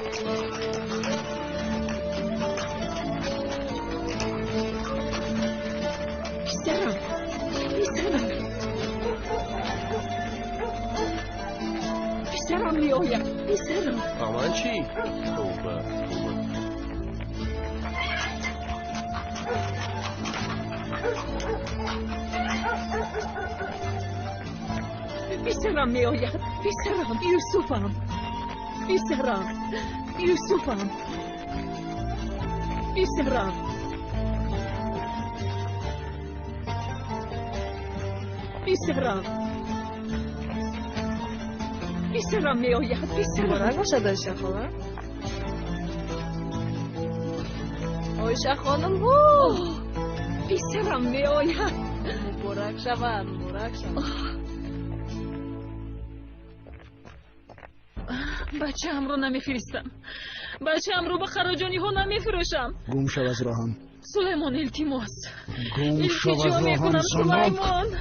پسرم می آید. پسرم مامان چی؟ خوبه پسرم می آید. پسرم یوسفم. پسرم یوسفم. پسرم پسرم پسرم می آید. پسرم مبارک باشه دایشه خانم. آیشه خانم پسرم می آید. مبارک شود. مبارک شود. بچه هم رو نمیفرستم. بچه هم رو به خراجانی ها نمیفروشم. گم شو از راهم. سلیمان التماس. گم شو از راهم. سلیمان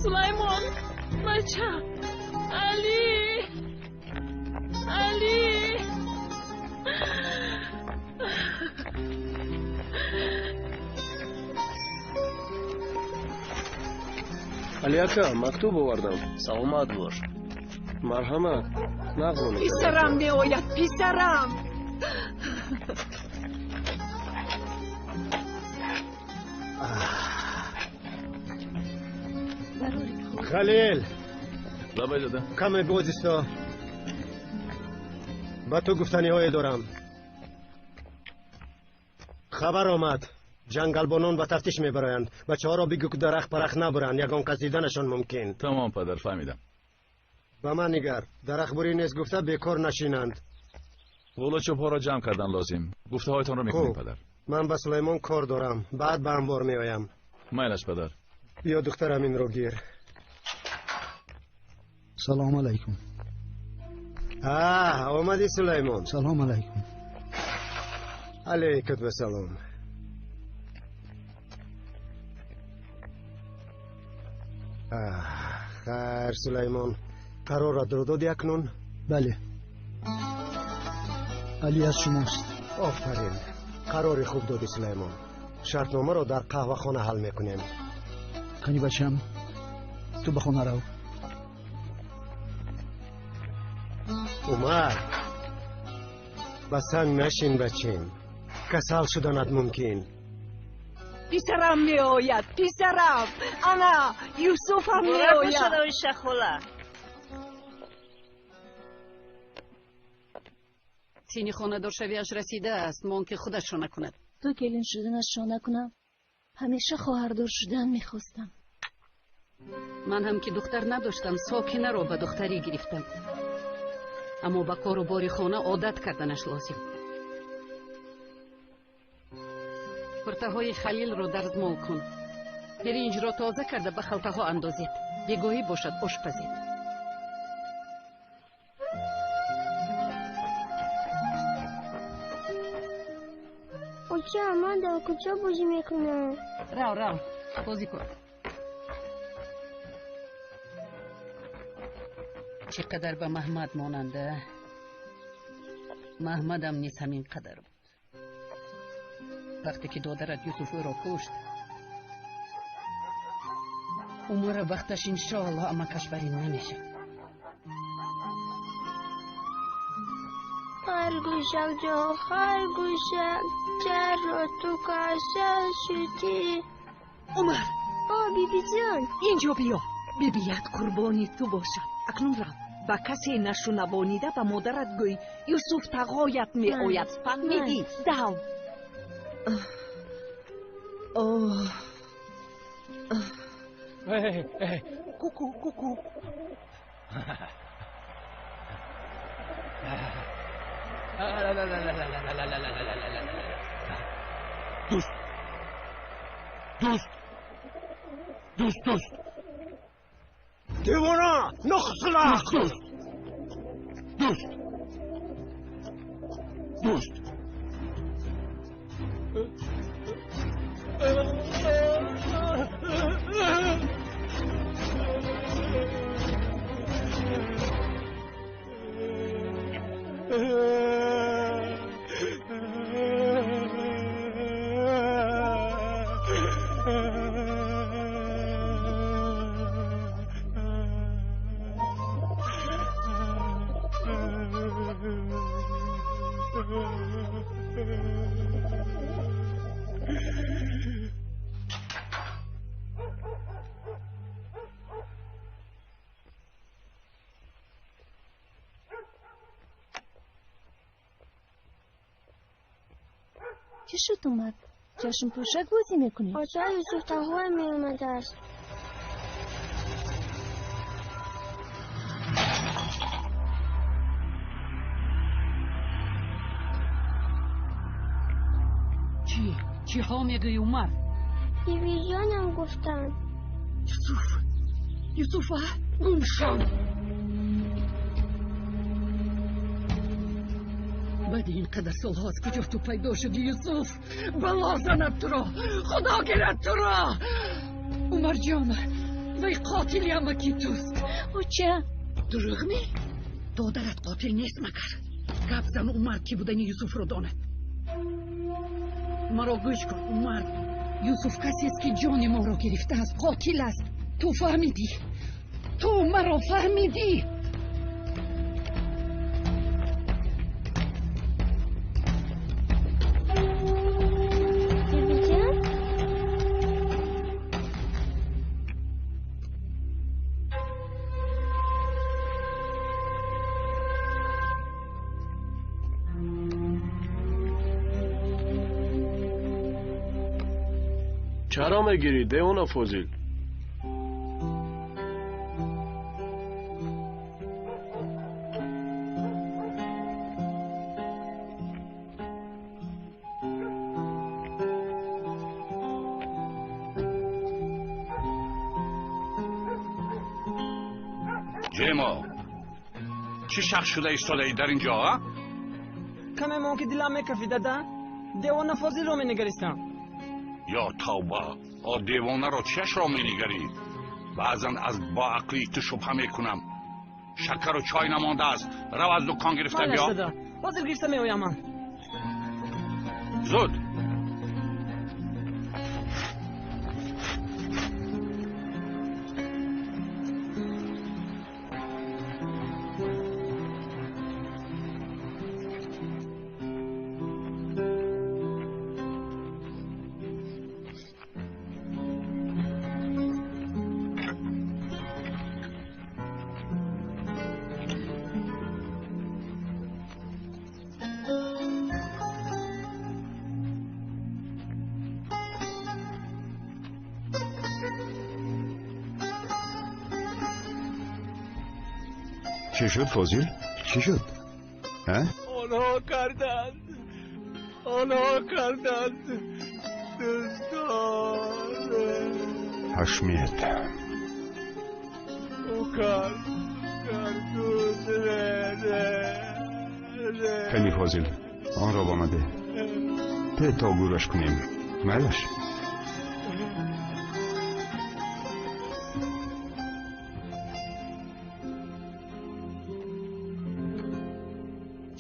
سلیمان بچه علی علی علی اکا مکتوب آوردم. سلامت باش. مرحمت. نقمونه. پسرم می آید. پسرم خلیل بابا دادا کم بازیستا. با تو گفتنی های دارم. خبر آمد جنگل بانان به تفتیش میبرند. بچه ها را بگو که درخت پرخ نبرند. یگان کسیدنشان ممکن. تمام پدر فهمیدم. به من نگر. درخت بری نیست گفته بیکار نشینند. قول چوب‌ها را جمع کردن لازم. گفته هایتان را میکنیم پدر. من به سلیمان کار دارم. بعد به انبار میایم. میلش پدر. بیا دخترم این رو گیر. سلام علیکم. آمدی سلیمان. سلام علیکم. علیکم و سلام. خیر سلیمان. قرار را دادی اکنون؟ بله. علی از شماست. آفرین. قرار خوب دادی سلیمان. شرطنامه را در قهوه خانه حل میکنیم. کنی بچم تو به خانه رو. عمر به سنگ نشین بچیم. کسل شدنت ممکن. پسرم می آید. پسرم انا یوسفم می آید. مبارک باشه خاله. سینی خانه دار شویش رسیده است. ممکن خودش را نکند. تو گلین شدنش را نکنم. همیشه خواهردار شدن میخواستم. من هم که دختر نداشتم ساکنه را به دختری گرفتم. اما با کار و باری خانه عادت کردنش لازم. پرته های خلیل را درزمال کن. برنج را تازه کرده به خلطه ها اندازید. بگاهی باشد آشپزید. اوچه اما در کجا بازی میکنه؟ رو بازی کن. چقدر به محمد ماننده. محمد هم نیست همین قدر بود. وقتی که دادرت یوسف را کشت عمر وقتش انشاءالله اما کشبری نمیشه. خرگوشم جا خرگوشم چرا تو کاسل شدی؟ عمر بی بی جان اینجا بیا. بیبیت قربانی تو باشد. اکنون را با کسی نشنوانیده به مادرت گوی یوسف تقایت می آید. فهمیدی؟ دو کوکو دوست دیوانا نخسلا. دوست چی شد اومد؟ چشم پوشک بازی میکنی؟ آجا یوسف تنها می اومده است. چی ها میگوی عمر؟ دیویژنم گفتن. یوسف گم شد. بعد اینقدر سال‌ها از کجا تو پیدا شدی یوسف؟ بلا زند تو را، خدا گیرد تو را. عمر جان، وی قاتلی اما کی توست؟ او چه؟ دروغ می؟ دادرت قاتل نیست مگر گپ زن عمر کی بودن یوسف رو داند. مرا گوش کن عمر، یوسف کسی است که جان ما را گرفته است، قاتل است. تو فهمیدی؟ تو مرا فهمیدی؟ چرا میگیری دیوانه فوزیل؟ جیما چی شخص شده ایستاده ای در اینجا ها؟ کمی من که دلم میکفی دادا دیوانه فاضل رو مینگریستم. یا توبه، دیوانه رو چش را مینگری؟ بعضا از با عقلی تو شبه میکنم. شکر و چای نمانده است، رو از دکان گرفته بیا. دادا فاضل گرفته میویم من. زود. چی شد فاضل؟ چی شد؟ آنها کردند دوستان حشمیت او کرد کمی فاضل آن را بامده تا گورش کنیم مالش.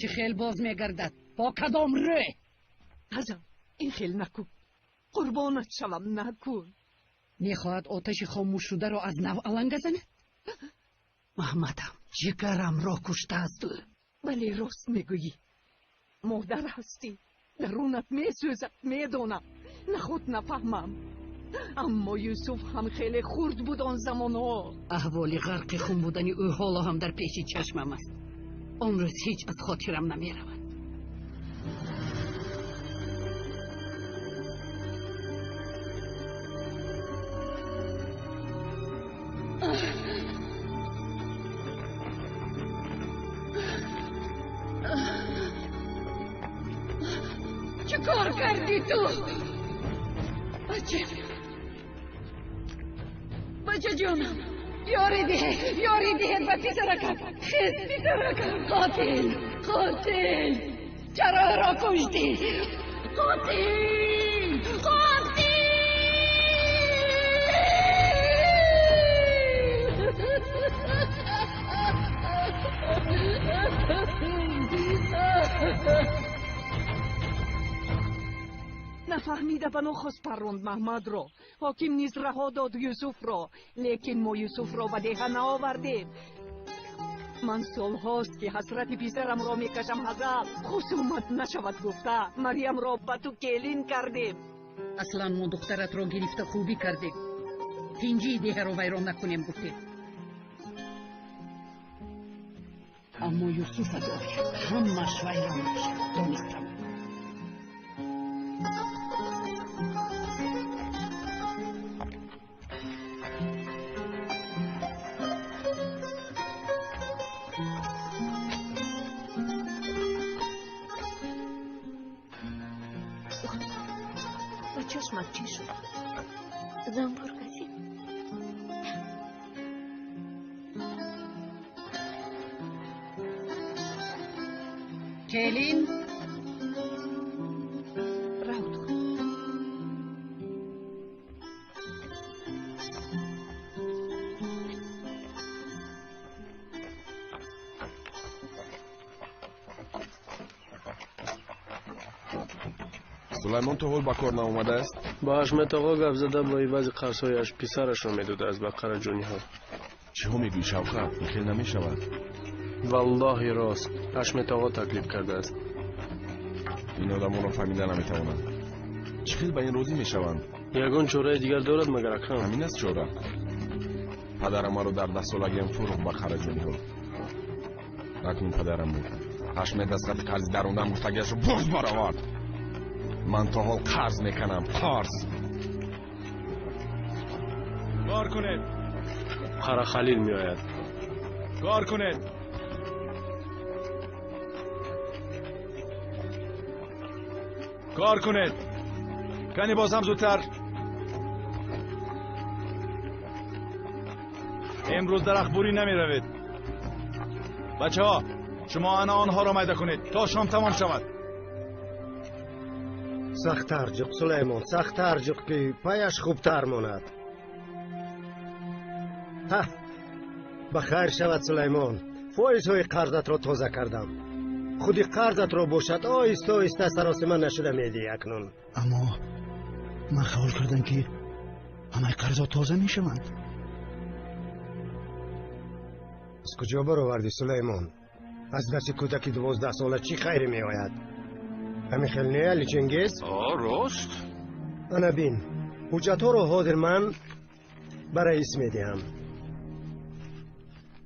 چی خیل باز میگردد؟ با کدام ره؟ عزم این خیل نکن، قربانت شوم نکن. میخواهد آتش خاموش شده را از نو علنگ زند؟ محمدم جگرم را کشته است. ولی راست میگویی، مادر هستی، درونت میسوزد، میدانم، نخود نفهمم. اما یوسف هم خیلی خرد بود آن زمانها. احوال غرق خون بودن او حالا هم در پیش چشمم است. آن روز هیچ از خاطرم نمی رود. چه کار کردی تو؟ بچه جانم، یاری ده و پیسرکم، خیز پیسرکم. قاتل چرا را کشتی؟ قاتل نفهمیده به نخست پروند محمد را. حاکم نیز رها داد یوسف را، لیکن ما یوسف را به دیه نآوردیم. من سال هاست که حسرت پسرم را میکشم حضر. خصومت نشود گفته مریم را به تو کلین کردیم. اصلا ما دخترت را گرفته خوبی کردیم. تینجی دیه را ویران نکنیم گفتیم. اما یوسف داره همش ویران میشه. دانستم. چشمت چی شد؟ زنبور کسی؟ کلین راود سلیمان تو حول با کار ناومده است؟ با حشمت آقا گپ زده با ایواز قرصایش پسرش را میدوده از بقره جونی ها. چه ها میگوی شوقت؟ بخیر نمیشود. والله راست حشمت آقا تکلیف کرده است. این آدم را فهمیده نمیتوانند. چه خیلی به این روزی میشوند؟ یگان چاره دیگر دارد مگر اکرم؟ همین است چاره. پدرم ما رو در 10 سالگیم فروخت بقره جونی ها. اکنون پدرم بود. حشمت دستت قرض دروندم گفتگیش رو برز برآورد. من تا حال قرض میکنم. قرض کار کنید. خرا خلیل می آید. کار کنید. کار کنید. کنی باز هم زودتر. امروز درخت بوری نمی روید. بچه ها شما آنها را میده کنید تا شام تمام شود. سخت‌تر جوق سلیمان، سخت‌تر جوق که پایش خوبتر ماند. بخیر شود سلیمان. فایزهای قرضت را تازه کردم. خودی قرضت را باشد آیسته آیسته سراسیمه نشده میدی اکنون. اما من خیال کردم که همه قرضات تازه میشوند. از کجا برآوردی سلیمان؟ از دست کودکی 12 ساله چی خیری می آید؟ همین خیلی نه علی چنگیز؟ راست؟ انا بین حجت ها رو حاضر من برای اسم میدیم.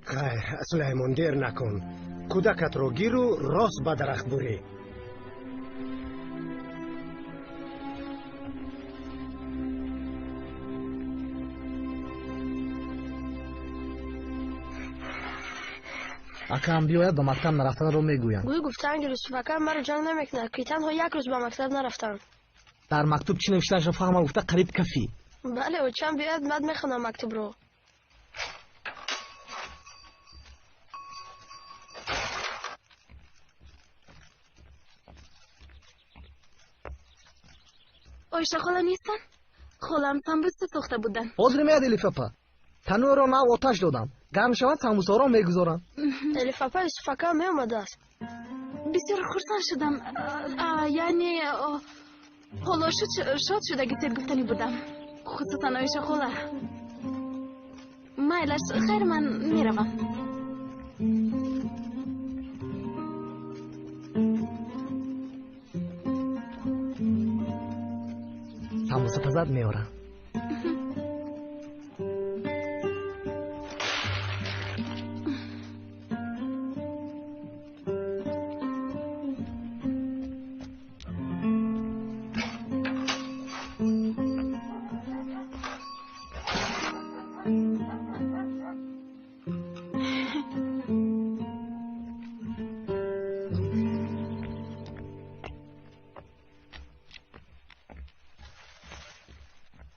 خیر سلیمان دیر نکن. کودکت رو گیر و راست به درخت بری. اکرم بیاید به مکتب نرفتن رو میگویم. گوی گفتن که یوسف اکرم مرا جنگ نمیکنه که تنها یک روز به مکتب نرفتن. در مکتوب چی نوشته شو فهمم گفته قریب کفی. بله و چند بیاید بعد میخونم مکتوب رو. آیشه خاله نیستن؟ خالم سمبوسه ساخته بودن. حاضر میاد الیفاپا. تنور رو نو آتش دادم. گرم شود سمبوسه را میگذارم. الیفاپا یوسف اکرم میامده است. بسیار خرسان شدم. یعنی حالا شاد شده گیتر گفتنی بودم. خصوصا آیشه خاله. مایلش خیر من میروم. سمبوسه تزد میارم.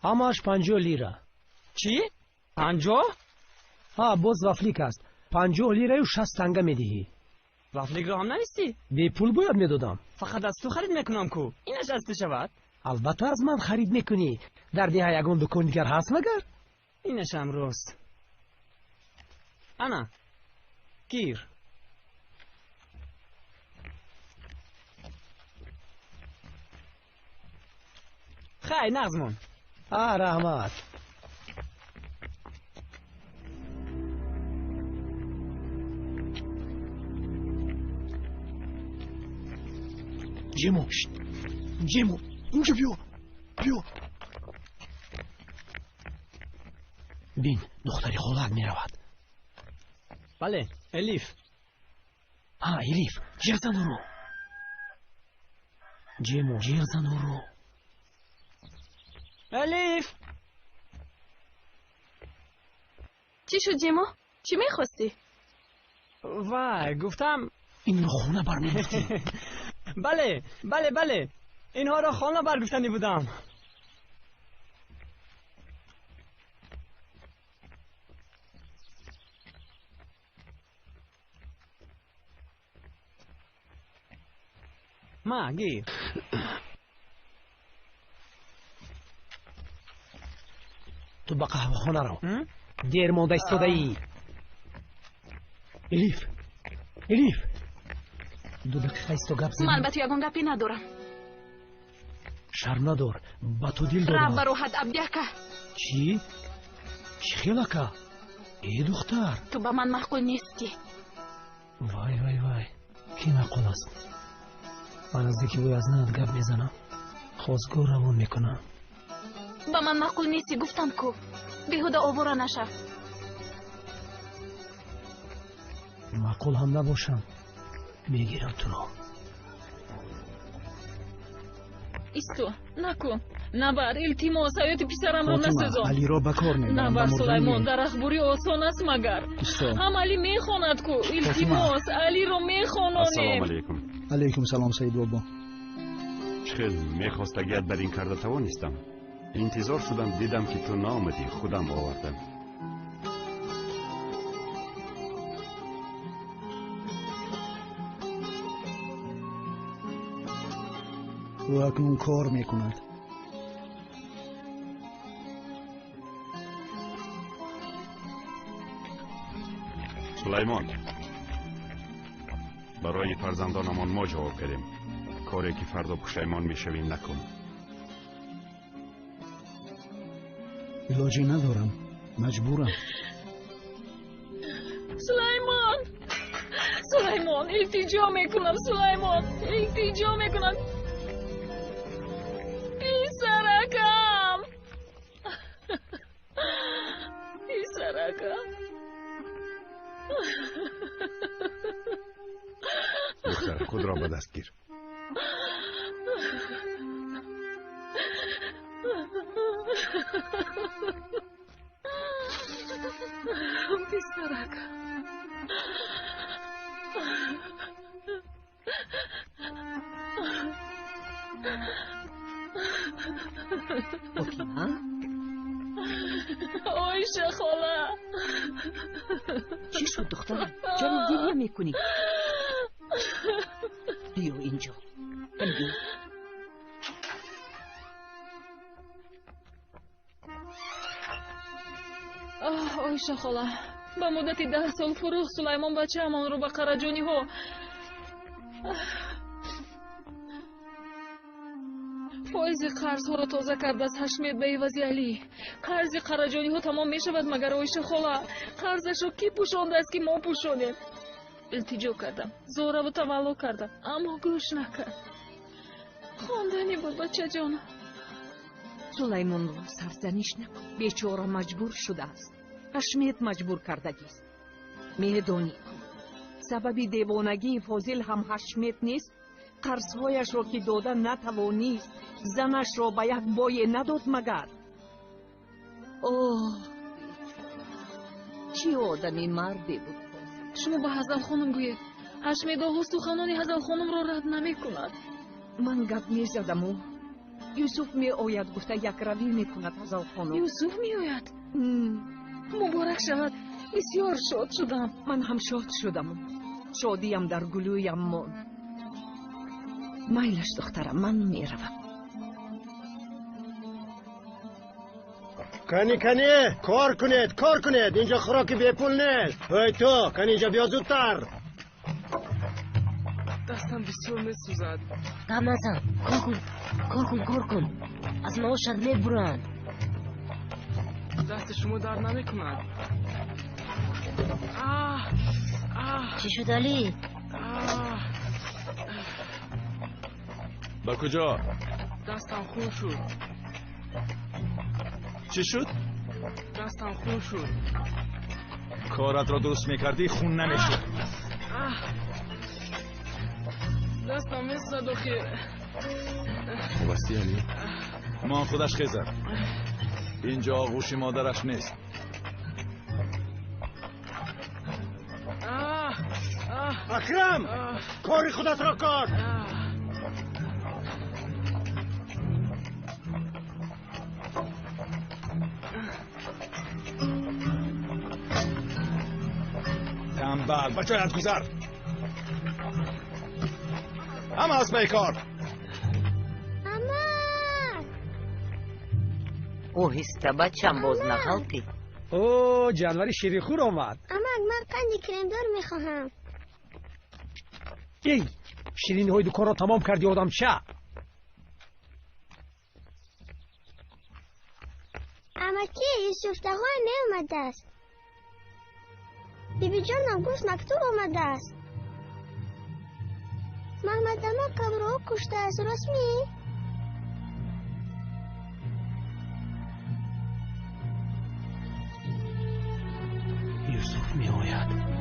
همش 50 لیره. چی؟ 50؟ ها باز وفلیک است. 50 لیره و 60 تنگه میدهی. وفلیک رو هم نویستی؟ بی پول باید میدادم. فقط از تو خرید میکنم کو. اینش از تو شود؟ البته از من خرید میکنی. در دیگه یگان دکان دیگر هست مگر؟ اینش هم راست. انا گیر. خیر نغزمون. رحمت. جیمو جیمو اینجا بیا بین دختری خالت می رود. بله الیف. الیف جیغ زن او رو. جیمو جیغ زن او رو. الیف چی شد جیمو؟ چی میخواستی؟ وای گفتم این رو خونه برمی‌گفتی. بله اینها را خانه برگفتنی بودم. ما گیر تو به قهوه خانه رو دیر مانده ایستاده ای. الیف دو دقیقه ایستا گپ زنی. من البته یگان گپی ندارم. شرم ندار با تو دل دارم. رب بروحت ابیکه. چی خیلی که ای دختر تو با من معقول نیستی. وای کی معقول است؟ من از دیگه بوی از نهت گپ میزنم خواستگاه روان میکنم. با من معقول نیستی گفتم کو. بیهوده آوارا نشو. معقول هم نباشم میگیرم تو رو. ایستو نکن. نبر التماس حیات پسرم رو نسازم. علی را بکار میبرم. نبر سلیمان در اخباری آسان است مگر. هم علی میخواند کو. التماس علی رو میخوانانیم. السلام علیکم. علیکم سلام سید بابا. خیلی میخواستگیت بر این کرده توانستم. انتظار شدم دیدم که تو نامدی خودم آوردم. او اکنون کار میکند. سلیمان برای فرزندانمان ما جواب کردیم. کاری که فردا پشیمان میشویم نکن. علاجی ندارم مجبورم. سلیمان التجا میکنم. سلیمان التجا میکنم. پسرکم دختر خود را به دست گیر. پسرکم آیشه خاله چی شد دخترم؟ چرا گریه میکنی؟ بیا اینجا. بیا. آیشه خاله با مدت 10 سال فروغ سلیمان بچه همان رو به قراجانی ها فایز قرض ها را تازه کرده از حشمت به عوض علی. قرض قراجانی ها تمام می شود مگر آیشه خاله قرضش را کی پوشانده است که ما پوشانیم؟ التجا کردم زوره و تولو کردم اما گوش نکرد. خواندنی بود بچه جانم. سلیمان رو سرزنش نکن. بیچاره مجبور شده است. حشمت مجبور کردگیست. میدانی سبب دیوانگی فاضل هم حشمت نیست. قرضهایش را که داده نتوانیست. زنش را به یک بای نداد مگر. اوه چی آدمی مردی بود. شما به حزل خانم گوید حشمت آقا سخنان حزل خانم را رد نمی کند. من گپ می زدم و یوسف می آید گفته یک روی می کند حزل خانم. یوسف می آید؟ مبارک شود. بسیار شاد شدم. من هم شاد شدم. شادیم در گلویم ماند. میلش دخترم من می روم. کنی کار کنید اینجا خوراک بی پول نیست. ای تو کنی اینجا بیا زودتر. دستم بسیار میسوزد. غم نزن کار کن از ناشد میبرند. دست شما درد نمیکنند. چی شد علی؟ با کجا؟ دستم خون شد. چی شد؟ دستم خون شد. کارت را درست میکردی خون نمیشد. دستم میزد آخه. خوبستی علی؟ مان خودش خیزد. اینجا آغوش مادرش نیست. اکرم کاری خودت را کار. تنبل بچایت گذر. همه از بیکار. او هسته بچم باز نخالتی. اوه جانوری شیری خور آمد. من قندی کرمدار میخواهم. ای شیرینی های دکان را تمام کردی آدم چه؟ اما که یوسف دهوی نیامده است. بیبی جانم گفت مکتوب آمده است. محمد اما کبرو کشته است رسمی؟ یوسف می آید.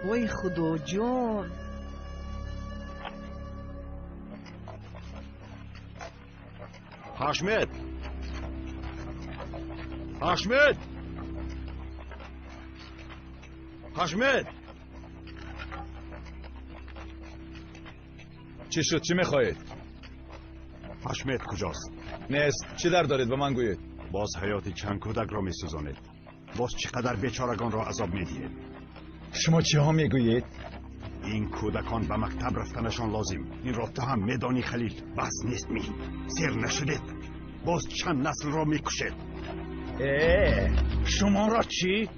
وای خدا جان. حشمت حشمت حشمت چی شد؟ چی میخواهید؟ حشمت کجاست؟ نیست. چی در دارید به من گویید؟ باز حیات چند کودک را میسوزانید. باز چقدر بیچارگان را عذاب میدهید. شما چی ها میگویید؟ این کودکان به مکتب رفتنشان لازم. این را تو هم میدانی خلیل. بس نیست می سیر نشدید. باز چند نسل را میکشید. شما را چی؟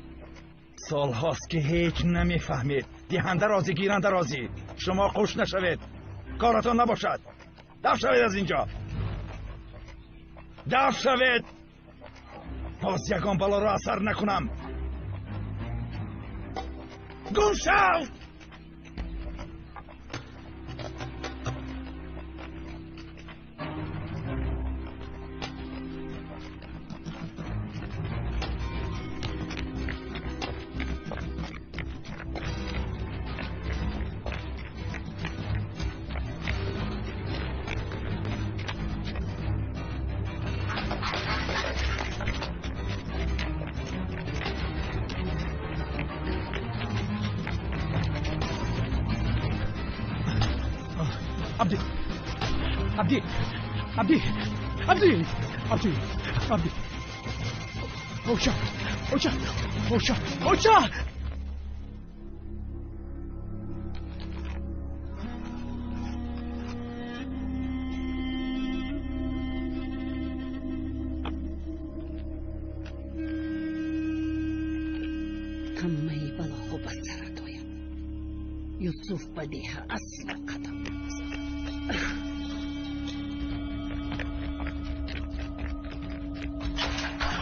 سال هاست که هیچ نمیفهمید. دهنده رازی گیرنده رازی. شما خوش نشوید. کارتان نباشد. دفع شوید از اینجا. دفع شوید. باز یکان بلا را اثر نکنم. گم شو. عبدی اوچا کمی بلا خوب از سرت آید. یوسف بدیه اصلا قدم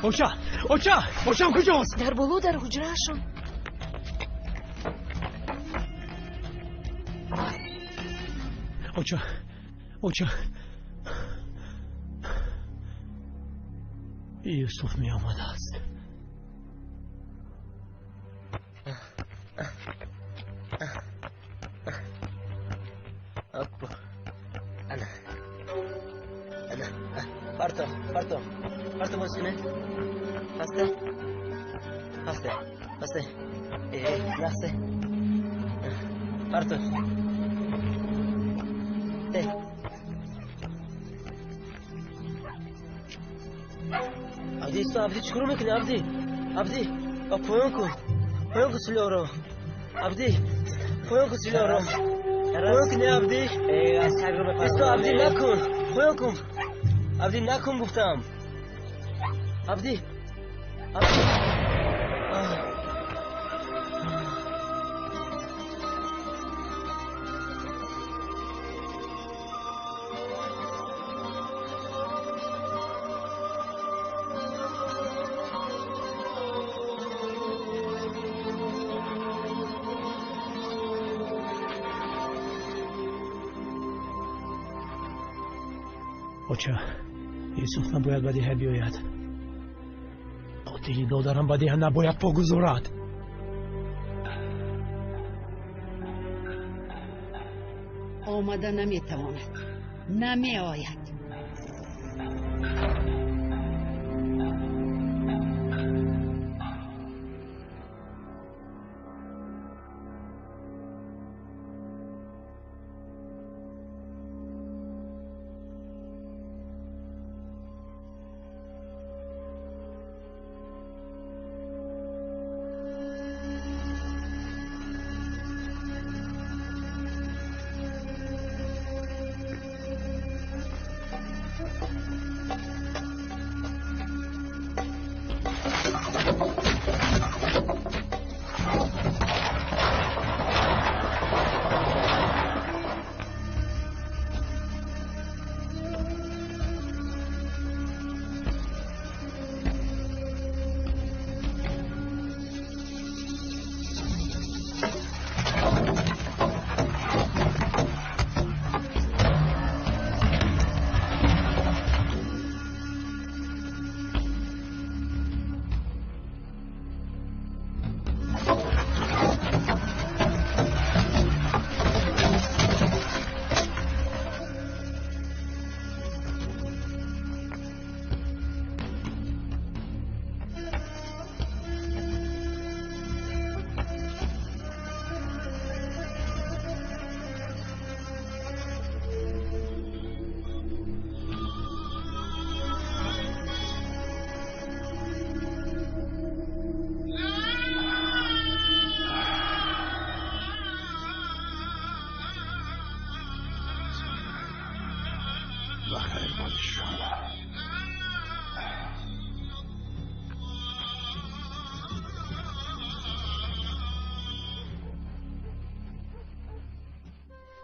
اوچا کجاست؟ در بالو در حجرهشون. اوچا یوسف می آمده است. Parto bosine. Haste. Lasse. Parto. عبدی تو عبدی چیکار میکنی عبدی؟ عبدی پایان کن سلاح رو عبدی پایان کن سلاح رو پایان کن عبدی تو عبدی نکن پایان کن عبدی نکن گفتم عبدی اوچه یوسف نباید بدیه بیاید قاتلی دادرم بدیه نباید بگذارد آمده نمیتواند نمی آید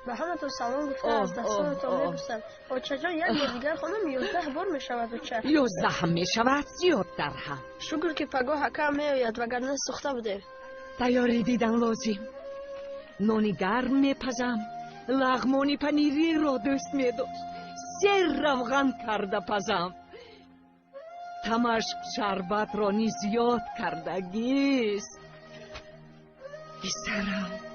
به همتون سلام گفته از دستانتون میبوسم اوچه جان یک بار دیگر خانم 11 بار میشود اوچه 11 هم میشود زیادتر هم شکر که پگاه کم میآید وگرنه سوخته بوده تیاری دیدن لازم نانی گرم میپزم لغمانی پنیری را دوست میداشت سر روغن کرده پزم تمشک شربت رانی زیاد کردگیست بیسرم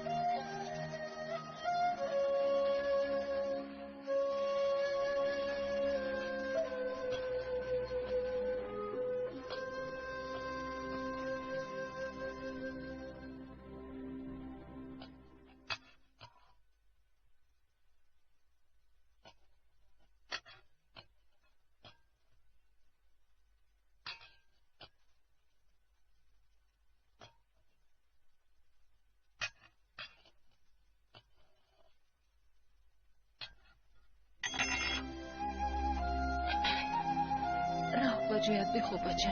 باید بخواب بچه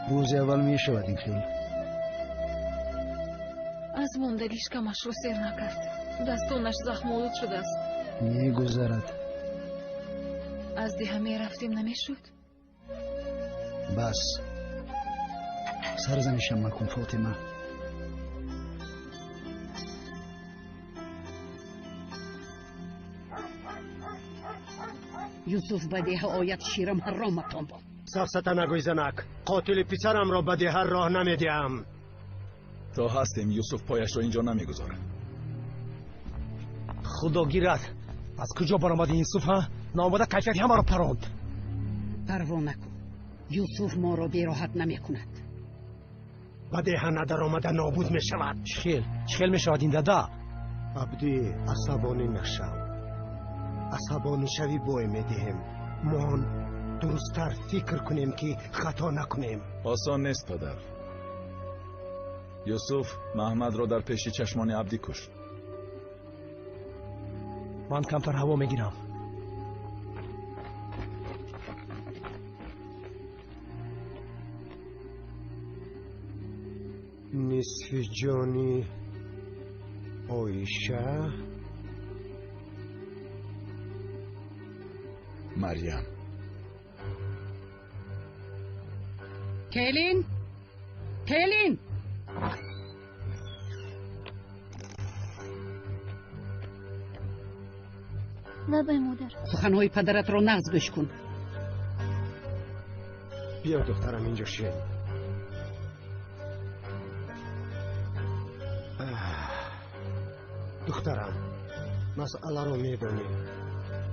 روز اول می شود این خیلی از ماندگیش کمش رو سر نکرد دستانش زخم‌آلود شده است می گذرد از دیه می رفتیم نمیشد بس سرزنشم مکن فاطمه یوسف بدیه آید شیرم حرامتان باد سفسته نگوی زنک قاتل پسرم را بدیه راه نمیدیم تا هستیم یوسف پایش را اینجا نمیگذاره خدا گیرد از کجا برآمد این یوسف ها نامده کیفیتی همه را پراند پروا نکن یوسف ما را بیراحت نمی کند به دهه ندر آمده نابود می شود. چخیل می شود این دادا؟ عبدی عصبانی نشو. عصبانی شوی بوی می دهیم. ما درستتر فکر کنیم که خطا نکنیم. آسان نیست پدر. یوسف محمد را در پیش چشمان عبدی کشت. من کمتر هوا میگیرم. نصف جانی آیشه مریم. کلین بابای مادر سخنهای پدرت را نغز گوش کن. بیا دخترم اینجا شد. دخترم مسئله رو میدونی.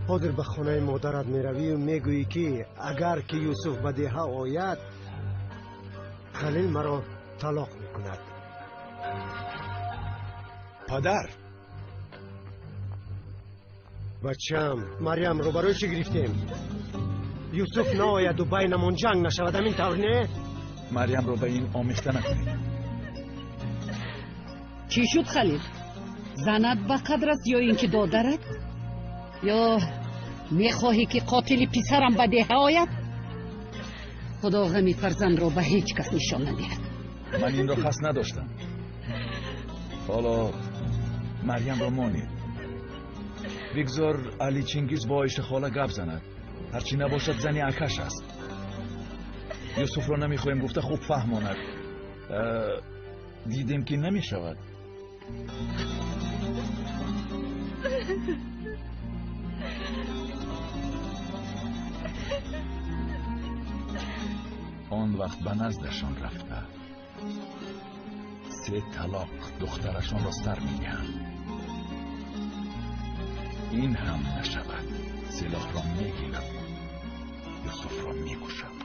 حاضر به خانه مادرت میروی و میگویی که اگر که یوسف به دهه آید خلیل مرا طلاق میکند. پدر بچم مریم رو برای چی گرفتیم؟ یوسف ناید و بینمون جنگ نشود، همین طور نه؟ مریم رو به این آمیخته نکنید. چی شد خلیل؟ زنت به قدر است یا اینکه دادرت؟ یا میخواهی که قاتل پسرم به دهه آید؟ خدا غمی فرزند را به هیچ کس نشان ندهد. من این را قصد نداشتم. حالا مریم را مانید. بگذار علی چنگیز با عایشه خاله گپ زند. هرچی نباشد زنی اکش است. یوسف را نمیخوایم گفته خوب فهماند. دیدیم که نمیشود. آن وقت به نزدشان رفته 3 طلاق دخترشان را سر میگن. این هم نشود سلاح را میگیرم یوسف را میکشم.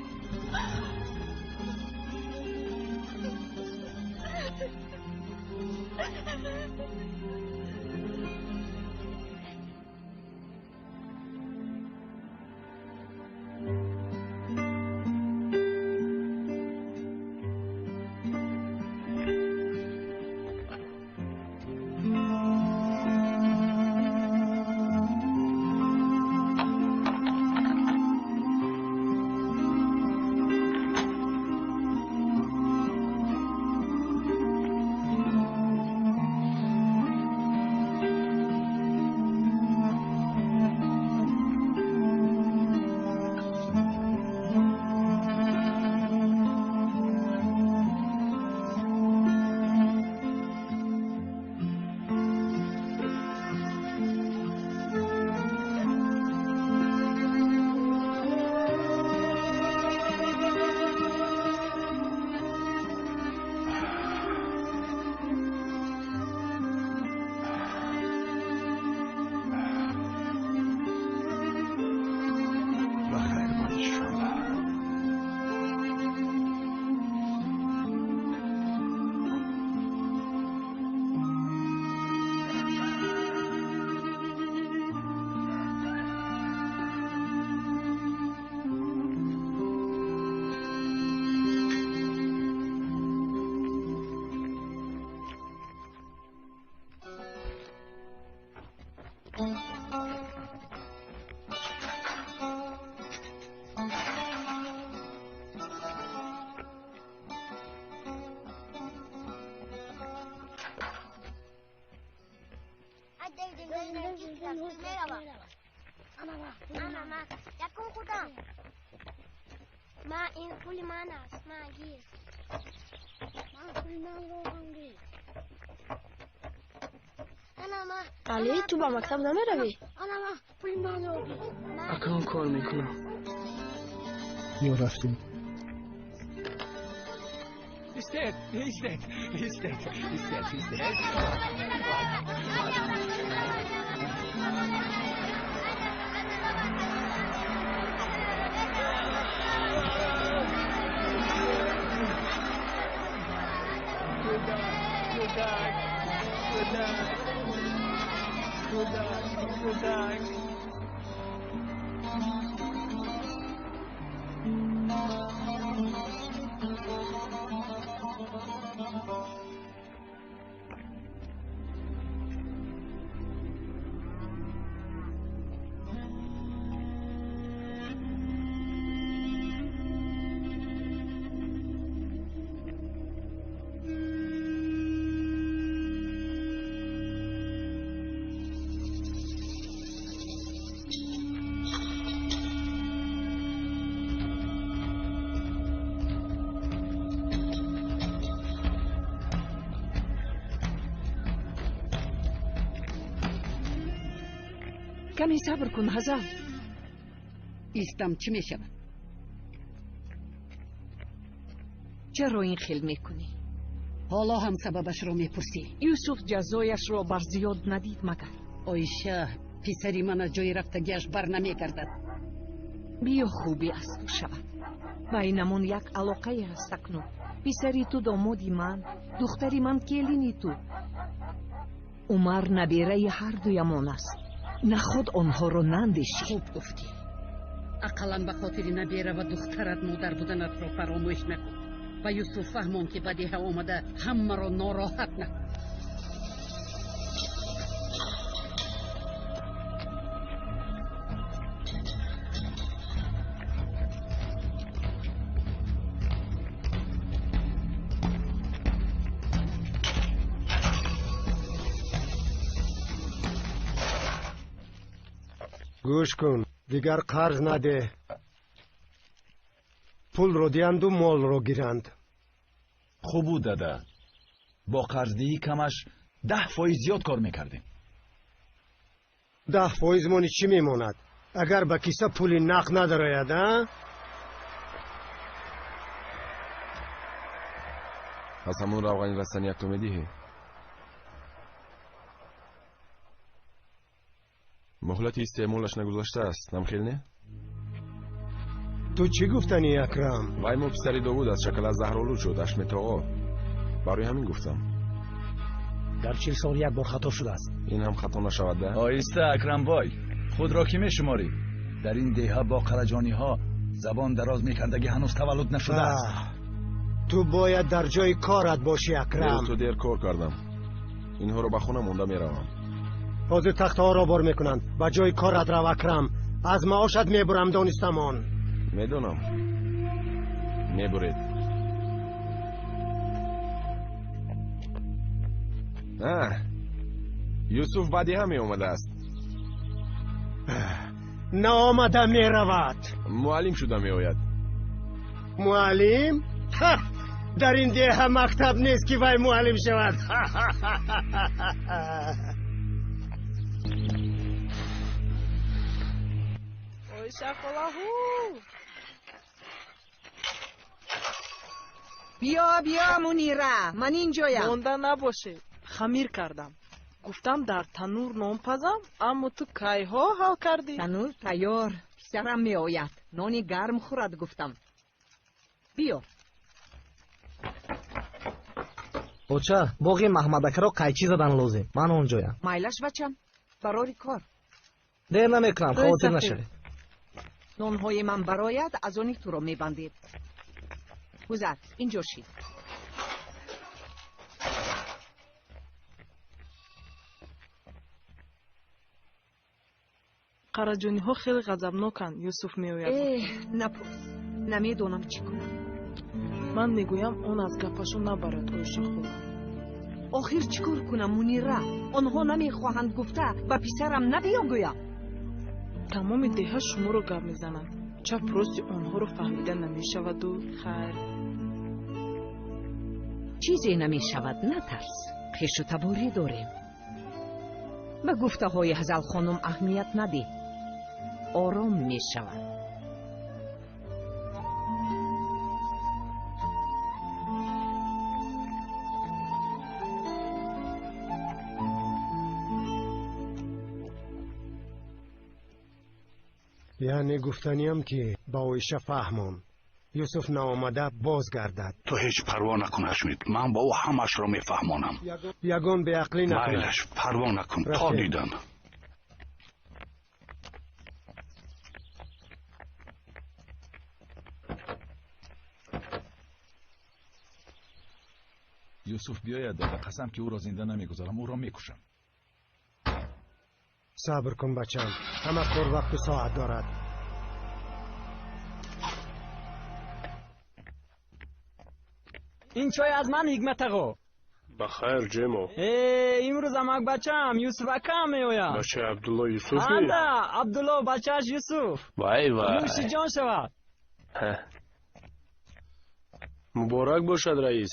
یکم خودم من این پول من است من گیر من پول من رو هم گیر علی تو با مکتب نمیروی؟ من پول من رو گیر اکان کار میکنم. یا رفتیم. He's dead. He's dead. He's dead. He's dead. He's dead. کودک کمی صبر کن هزال. ایستم چی می شود؟ چرا این خیل میکنی؟ حالا هم سببش رو میپرسی؟ یوسف جزایش رو بر زیاد ندید مگر؟ آیشه پسری من از جای رفتگیش بر نمیگردد. بیا خوبی از تو شود. بینمون یک علاقه هست اکنون. پسری تو دامادی من، دختری من کلینی تو. عمر نبیره هر دویمان است. نخود آنها رو نندیشی. خوب گفتی. اقلا به خاطر نبیره و دخترت مادر بودنت رو فراموش نکن و یوسف فهمون که بدیه آمده همه رو ناراحت نکن. گوش کن، دیگر قرض نده. پول رو دیند و مال رو گیرند. خوب بود دادا. با قرضدهی کمش 10% زیاد کار میکردیم. 10% مونی چی میموند؟ اگر با کیسه پولی نقد ندارد ها؟ پس همون روغنی رستنی یک تو میدیه؟ مهلت استعمالش نگذاشته است، نمخیل نه؟ تو چی گفتنی اکرم؟ وای مو پسری داوود از شکل از زهرالود شد اشمت آقا. برای همین گفتم. در 40 سال یک بار خطا شده است. این هم خطا نشود ده؟ آیسته اکرم بای، خود را کی میشماری؟ در این دیها با قرجانی ها زبان دراز میکردگی هنوز تولد نشده است. تو باید در جای کارت باشی اکرم. تو دیر کار کردم. اینها رو به خونه مونده میروم. حاضر تخته ها را بار میکنند. به جای کارت رو اکرم. از معاشت میبرم دانستمان. میدونم. میبرید. یوسف بعدی هم اومده است. نه آمده میرود. معلم شده میآید. معلم؟ در این دیه مکتب نیست که وای معلم شود. اوی شکلاهو بیا منیره، من اینجایم. مونده نباشه، خمیر کردم. گفتم در تنور نان پزم، اما تو کایها حل کردی. تنور تیار، پسرم می آید. نانی گرم خورد گفتم. بیا. بچه باقی محمدک را قیچی زدن لازم. من اونجایم. مایلش بچم، برای کار. دیر نمیکنم، خاطر نشوید. نانهای من برایت از آنی تو را میبندید. گذر اینجا شید. قراجانی ها خیلی غضبناکن. یوسف میآید. نپرس، نمیدونم چی کنم. من میگویم اون از گپشون نبرد. گوشه خود آخر چیکار کنم منیره؟ آنها نمیخواهند گفته به پسرم نبیاگویم. تمام دیه شما رو گپ میزنند. چپ راستی آنها رو فهمیده نمیشود و خیر چیزی نمیشود. نترس، خویش و تباری داریم. به گفته های هزل خانم اهمیت نده. آرام میشود. یعنی گفتنیم که با ایشه فهمون یوسف ناآمده بازگردد. تو هیچ پروا نکن حشمید، من با او همش را میفهمانم. یگان به عقلی نکن. مایلش پروا نکن تا دیدن. یوسف بیاید داده، قسم که او را زنده نمیگذارم، او را میکشم. صبر کن بچم، همه کار وقت و ساعت دارد. این چای از من حکمت آقا. بخیر جیمو. امروز امک بچم یوسف اکا میآید. بچه عبدالله یوسف می؟ آنده عبدالله بچهش یوسف. وای وای. نوشی جان شود. مبارک باشد رئیس.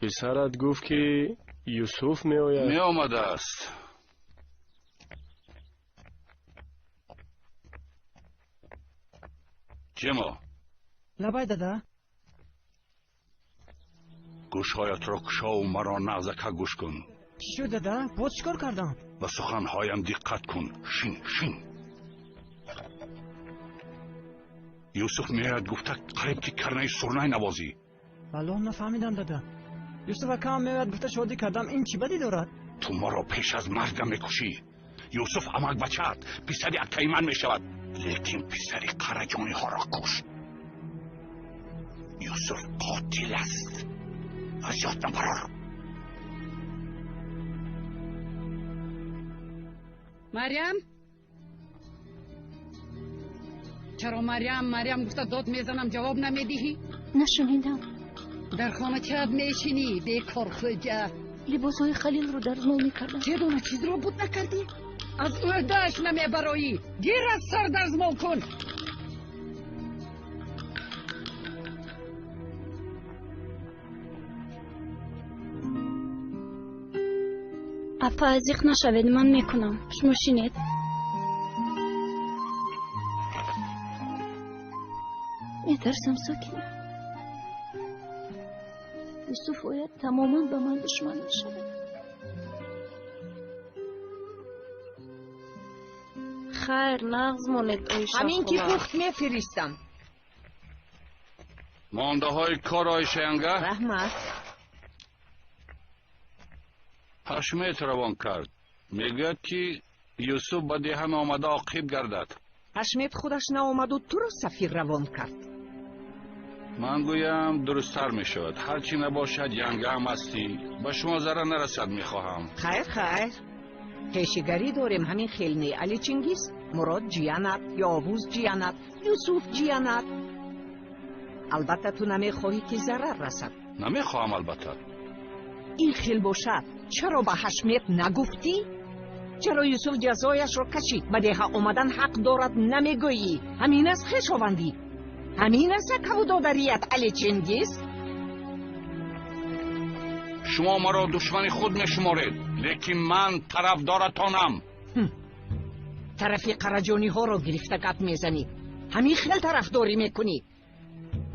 پسرت گفت که یوسف میآید. می آمده است. جیمو. لبای دادا. گوشهایت را کشا و مرا نغزکه گوش کن. چی شد دادا؟ باز چیکار کردم؟ به سخنهایم دقت کن. شین. یوسف میآید گفته قریب که کرنه سرنه نوازی. والله نفهمیدم دادا. یوسف اکا میآید گفته شادی کردم، این چی بدی دارد؟ تو مرا پیش از مرگم میکشی. یوسف امک بچه‌ات پسری اکای من میشود، لیکن پسری قرجانی ها را کشت. یوسف قاتل است. از یاد نبرار. مریم چرا مریم گفته داد میزنم جواب نمیدهی؟ نشنیدم. در خانه چه میشینی بیکار خوجه؟ لباسهای خلیل رو در نو میکردم. چه دونه چیز رو بود نکردی؟ از عهدهش نمیبرایی. گیر از سر درزمو کن. اپا ازیق نشوید، من میکنم. شما شینید. میترسم ساکنه. یوسف باید تماما به من دشمن میشود. خیر نغز ماند ایشا. همین که پخت میفرستم. مانده های کار آیشه انگه؟ رحمت. حشمت روان کرد. میگوید که یوسف به دهن آمده عاقب گردد. حشمت خودش نآمد و تو را سفیر روان کرد. من گویم درست‌تر میشود. هرچی نباشد ینگه هم هستی، به شما ضرر نرسد میخواهم. خیر پیشگری داریم. همین خیلنی علی چنگیز، مراد جیانت، یاووز جیانت، یوسف جیانت. البته تو نمیخواهی که ضرر رسد. نمیخواهم البته. این خیل باشد چرا به حشمت نگفتی؟ چرا یوسف جزایش را کشید؟ به ده آمدن حق دارد نمیگویی؟ همین است خویشاوندی؟ همین است کودادریت علی چنگیز؟ شما مرا دشمن خود میشمارید، لیکن من طرفدارتانم. طرفی قرجانی ها را گرفته گپ میزنی. همین خیل طرفداری میکنی.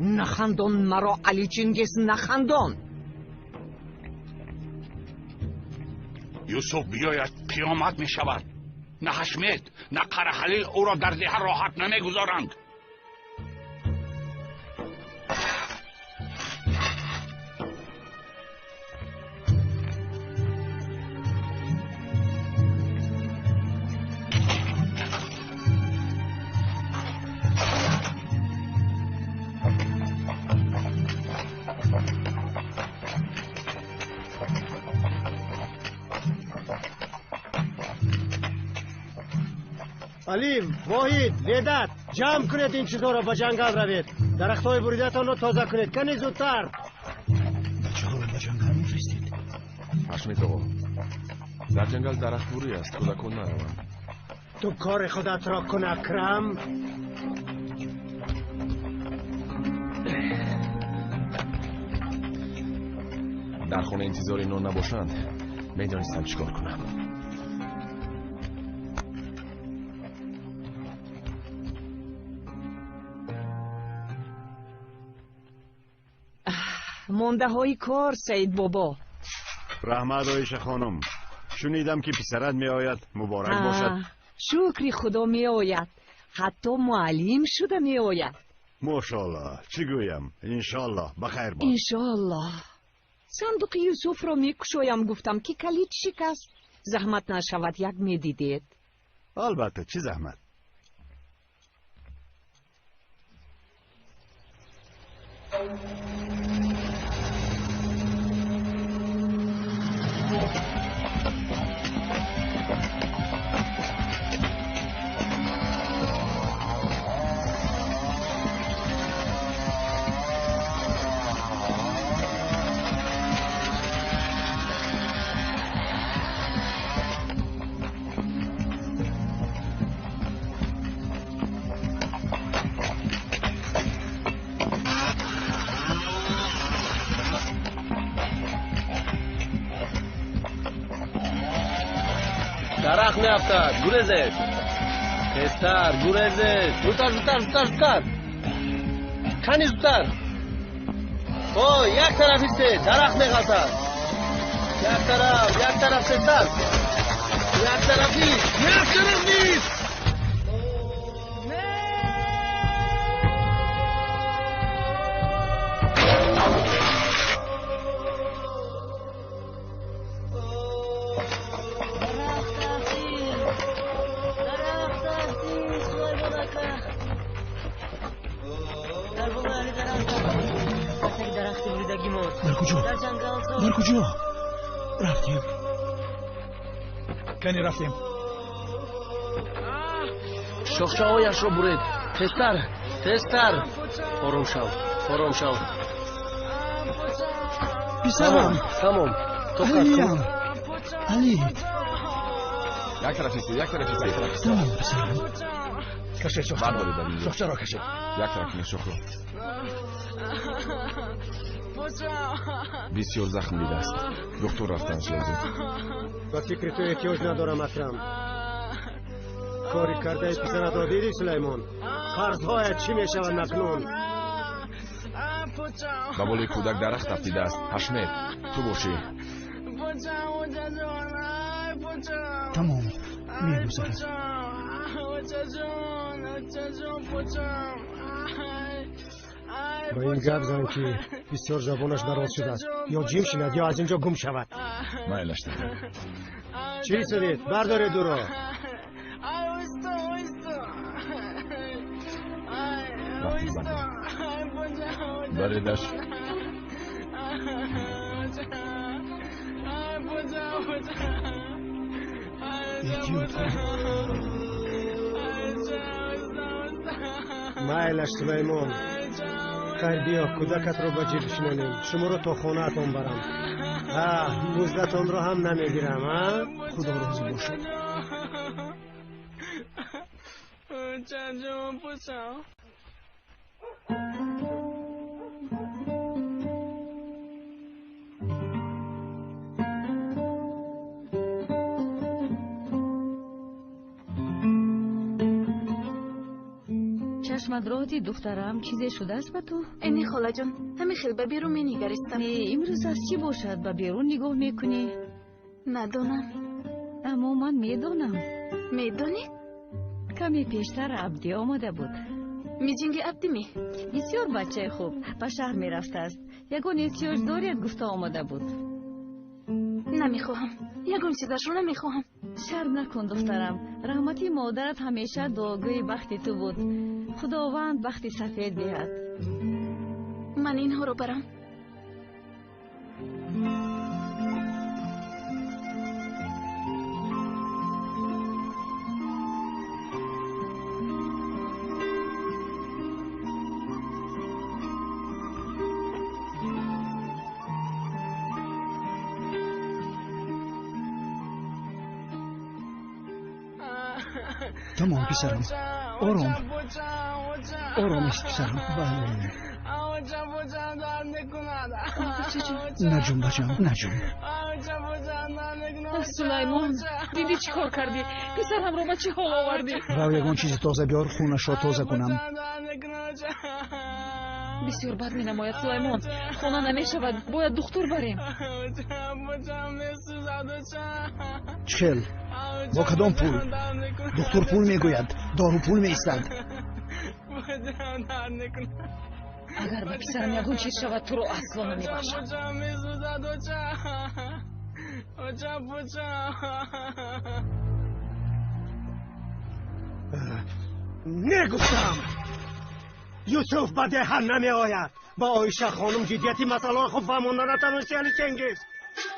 نخندان مرا علی چنگیز، نخندان. یوسف بیاید قیامت می شود. نه حشمت نه قره خلیل او را در ده راحت نمی گذارند. علیم، واحد، ویدت، جمع کنید این چیزها را به جنگل روید. درختهای بریدتان را تازه کنید. کنید زودتر. بچه ها را به جنگل میفرستید؟ حشمت آقا، در جنگل درخت بوری است، کودکان نروند. تو کار خودت را کن اکرم. در خونه انتظار اینا نباشند میدانستم چیکار کنم. مانده های کار سید بابا. رحمت آیشه خانم، شنیدم که پسرت می آید. مبارک باشد. شکری خدا می آید. حتی معلم شده می آید. ماشاءالله چی گویم انشالله بخیر باش انشالله. صندوق یوسف را میکشویم گفتم که کلید شکست. زحمت نشود یک میدیدید. البته چی زحمت. درخت میافتد گریزید تستر گریزید زودتر کنی زودتر او یک طرف ایستید درخت میغلطد یک طرف تستر یک طرف نیست در کجا؟ رفتیم کنی رفتیم شاخچه هایش رو برید تستر آروم شو بیسرم تمام علی یک طرف ایستید تمام بیسرم کشید شاخچه را کشید یک طرف این شاخ رو بسیار زخم دیده است دکتر رفتنش لازم با فکر تو احتیاج ندارم اکرم کاری کرده پسرت را دیدی سلیمان قرضهایت چی می شود نکنون با بالای کودک درخت افتیده است حشمت تو باشی تمام می گذارد با این گپ زن که بسیار زبانش دراز شده است یا جیم شود یا از اینجا گم شود مایلش دارم چی شدید؟ بردارید او را بریدش مایلش سلیمان خیر بیا کودکت رو با جیبش ننیم شما رو تا خانه اتون برم مزدتون رو هم نمیگیرم خدا راضی باشد چشمت را دی دخترم چیزی شده است به تو؟ اینی خاله جان همین خیلی به بیرون می نگریستم. نه امروز از چی باشد به بیرون نگاه میکنی؟ ندانم. اما من میدانم. میدانی؟ کمی پیشتر عبدی آمده بود. میجنگی عبدی می؟ بسیار بچه خوب به شهر میرفته است. یگان احتیاج دارید گفته آمده بود. نمیخواهم. یگان چیزش رو نمیخواهم. شرم نکن دخترم. رحمتی مادرت همیشه دعاگوی بخت تو بود. خداوند بخت سفید دهد. من اینها رو برم. تمام پسرم آرام است پسرم بله نجوم بچم نجوم سلیمان دیدی چی کار کردی؟ پسرم رو به چه حال آوردی؟ رو یگان چیزی تازه بیار خونش را تازه کنم. بسیار بد می نماید سلیمان. خونه نمی شود باید دکتر بریم. چل با کدام پول؟ دکتر پول می گوید دارو پول می استد. درد نکنه. اگر به پسرم یگون چیز شود تو رو اصلا نمیبخشم. اوچا میسوزد اوچا پوچا. نگفتم یوسف به دهن نمی آید. با آیشه خانم جدیتی مسئله خود فهموندن نتوانستی علی چنگیز،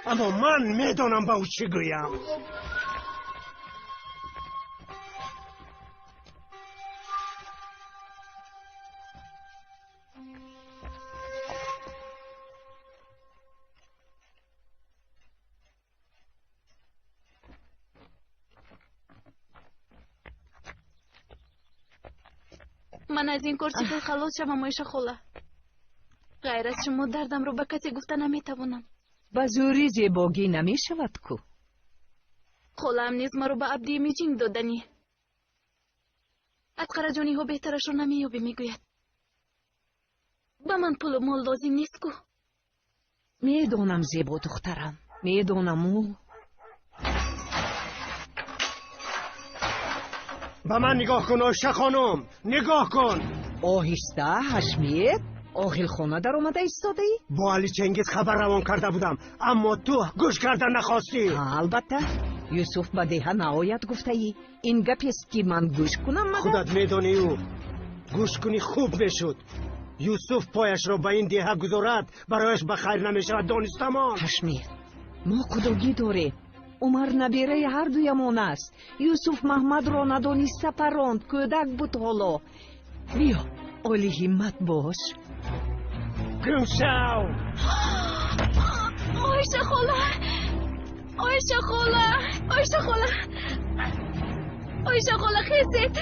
اما من میدانم به او چی گویم. من از این کرسی خلاص شوم آیشه خاله. غیر از شما دردم رو به کسی گفته نمیتوانم. به زوری زیباگی نمی شود کو. خالم نیز ما رو به عبدی میجینگ دادنی. از قرجانی ها بهترش رو نمیابی میگوید. به من پول و مال لازم نیست کو. میدونم زیبا دخترم، میدونم او. به من نگاه کن آیشه خانم، نگاه کن. آهسته حشمید، آخیل خانه در اومده ایستاده ای؟ با علی چنگیز خبر روان کرده بودم، اما تو گوش کردن نخواستی. البته یوسف به دیه نهایت گفته ای. این گپی است که من گوش کنم مگر؟ خودت میدانی او گوش کنی خوب میشد. یوسف پایش را به این دیه گذارد، برایش به خیر نمیشود دانستمان. حشمید، ما کدوگی داریم. عمر نبیره هر دویمان است. یوسف محمد را ندانسته پراند، کودک بود حالا. بیا عالی همت باش. گمشو. آیشه خاله، آیشه خاله، آیشه خاله، آیشه خاله خیزید.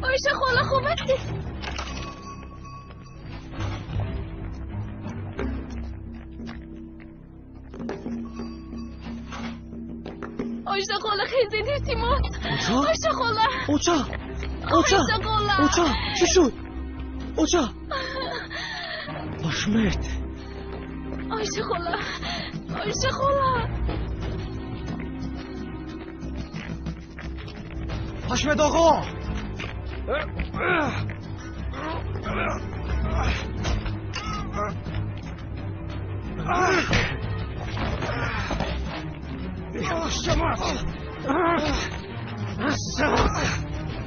آیشه خاله خوب هستی؟ آیشه خاله خیزید ارتیمات. آیشه خاله. اوچا آیشه خاله. اوچا چی شد؟ اوچا حشمت. آیشه خاله، آیشه خاله. حشمت آقا. میخشمت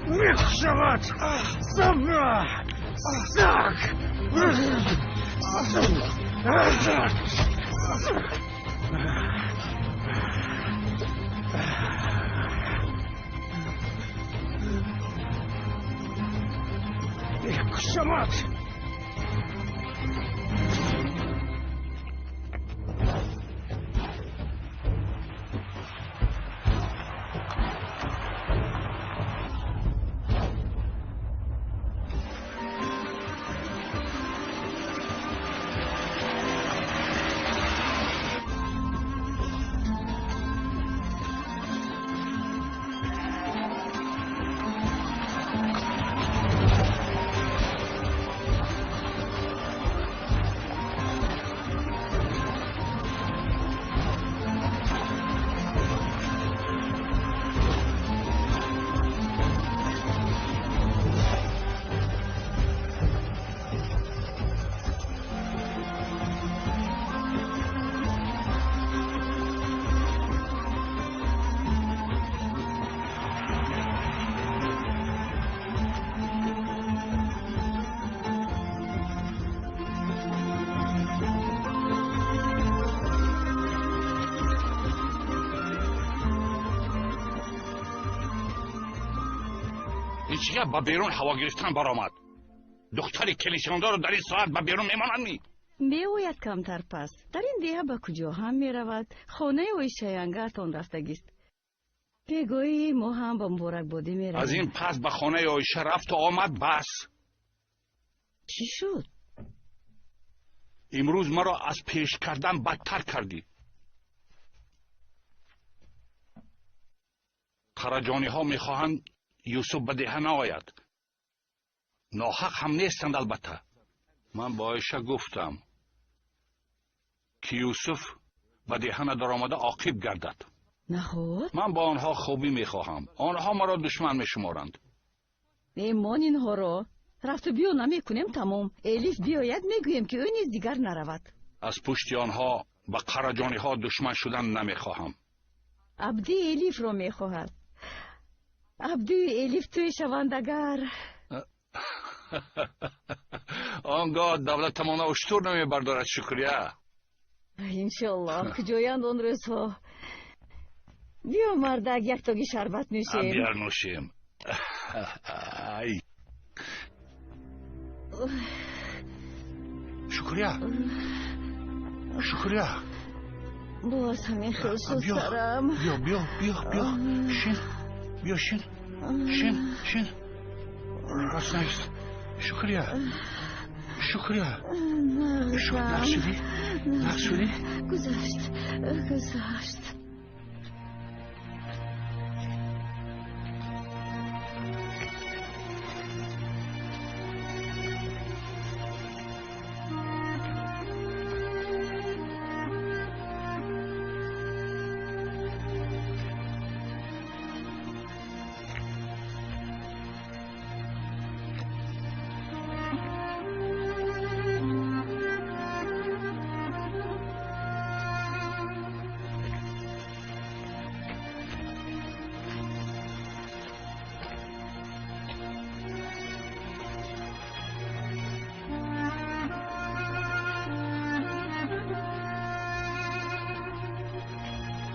میخشمت سمه سک میخشمت. چیه با بیرون هوا گرفتن برآمد؟ دختری کلیشاندار رو در این ساعت با بیرون میمانند می؟ میگوید کمتر پس در این دیه به کجا هم میرود؟ خانه اوی شیانگرتان رفتگیست. پیگویی ما هم با مبارک بادی میرویم. از این پس به خانه اویشه رفت و آمد بس. چی شد؟ امروز مرا از پیش کردن بدتر کردی. خرجانی ها میخواهند یوسف به دیه نآید. ناحق هم نیستند البته. من با عایشه گفتم که یوسف به دیه ندار آمده عاقب گردد. نخود؟ من با آنها خوبی میخواهم. آنها مرا دشمن میشمارند. ایمان اینها را رفت و بیو نمیکنیم تمام. الیف بیاید میگویم که او نیز دیگر نرود. از پشت آنها به قراجانی ها دشمن شدن نمیخواهم. عبدی الیف رو میخواهد. عبدی الیف توی شوندگر. آنگاه دولت تمام اشتور نمیبردارد شکریه. انشالله کجایند اون روزها. بیا مردک یک تاگی شربت نوشیم. بیار نوشیم. شکریه. شکریه. باز همین خیلی سرم. بیا شین. بیا شین. شین. راست نیست. شکریه. نقص شدی؟ گذشت.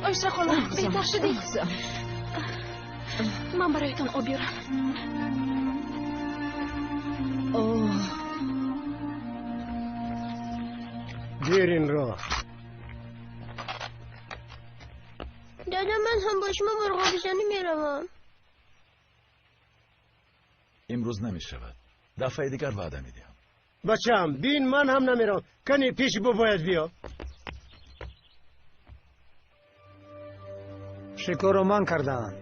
آیشا خاله بهتر شدی؟ من برایتان آب بیارم. بیارین را. دادا من هم با شما مرغابشانی میروم. امروز نمیشود. دفعه دیگر وعده میدیم. بچم بین من هم نمیرم. کنی پیش باید بیا. شکر رو من کردن.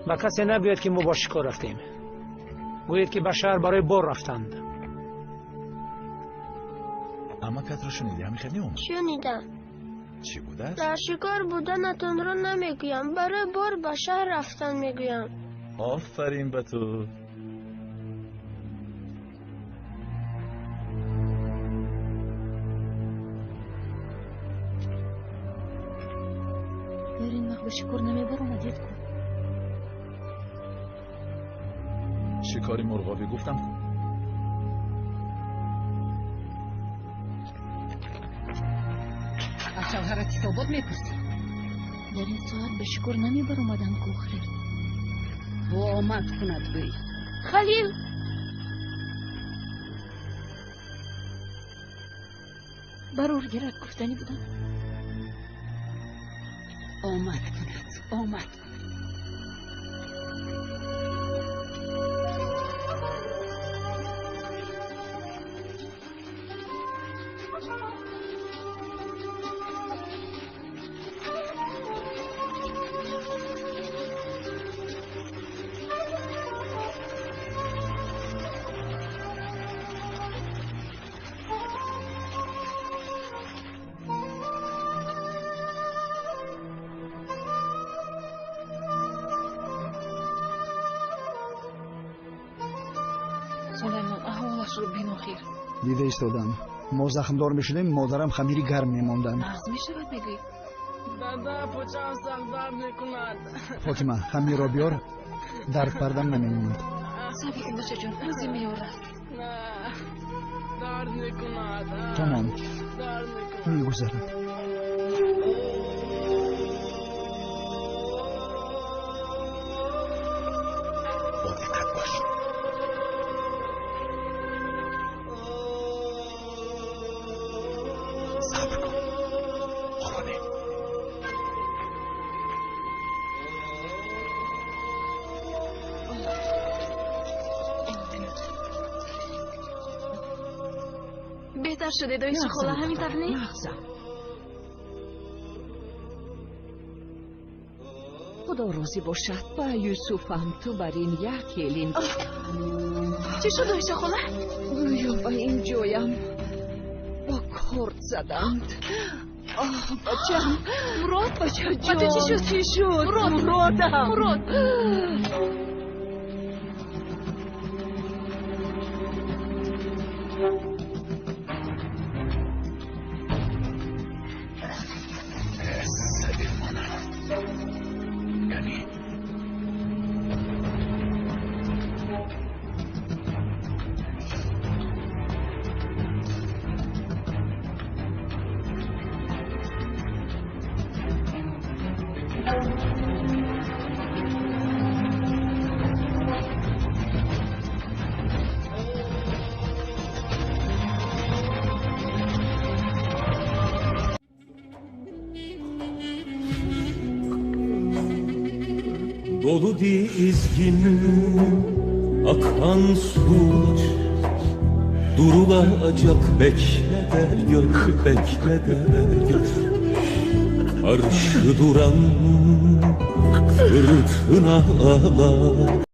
با کسی نبیاد که ما با شکر رفتیم. گوید که به شهر برای بار رفتند. اما کت رو شنیدی؟ همین خیلی اومد. شنیدم. چی بوده؟ در شکار بودنتون رو نمیگویم. برای بار به شهر رفتن میگویم. آفرین به تو. برین وقت به شکر نمیبرم دید کن. شکاری مرغابی گفتم کن. از شوهرت ثابت میپرسی؟ در این ساعت به شکر نمیبرم آدم کوخری. و آمد کند بی خلیل برور گرد گفتنی بودم. آمد کند. دیده ایستادم. ما زخمدار میشدیم. مادرم خمیری گرم میماندن. نغز میشود میگوی؟ دادا پوچم سخت درد میکند. فاطمه همین را بیار. درد پردم نمیموند. صبر کن بچه جان روزی میاره. نه درد میکند. تمام میگذرد. با دقت باش. صبر کن. آرانه. بهتر شده دایش خاله همین طرح نی؟ خدا راضی باشد با یوسف هم تو بر این یک هلین. چی شد دایش خاله؟ گویا به این جایم با کرد زدند. بچم مراد بچه جان چی شد؟ مرادم Dolu dizgin akan sular durulacak bekle de gör, bekle de gör. Karşı duran fırtınalar